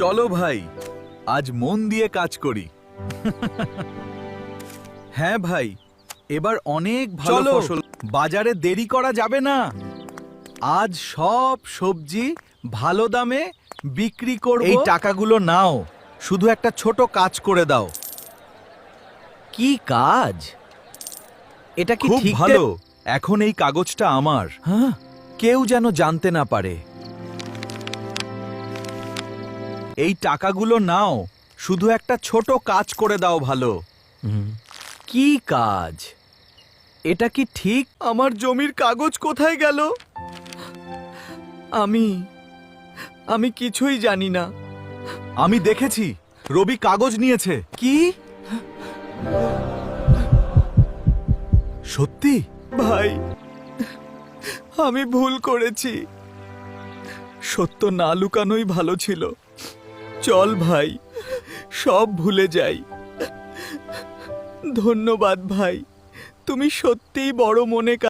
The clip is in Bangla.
চলো ভাই, আজ মন দিয়ে কাজ করি। হ্যাঁ ভাই, এবার অনেক ভালো চলো। ফসল। বাজারে দেরি করা যাবে না। আজ সব সবজি ভালো দামে বিক্রি করব। এই টাকাগুলো নাও, শুধু একটা ছোট কাজ করে দাও। কি কাজ? এটা কি খুব ঠিক? ভালো। এখন এই কাগজটা আমার। হ্যাঁ, কেউ যেন জানতে না পারে। এই টাকাগুলো নাও, শুধু একটা ছোট কাজ করে দাও ভালো। কি কাজ? এটা কি ঠিক? আমার জমির কাগজ কোথায় গেল? আমি কিছুই জানি না। আমি দেখেছি, রবি কাগজ নিয়েছে। কি? সত্যি? ভাই, আমি ভুল করেছি। সত্য না লুকানোই ভালো ছিল। চল ভাই, সব ভুলে যাই। ধন্যবাদ ভাই, তুমি সত্যিই বড় মনে।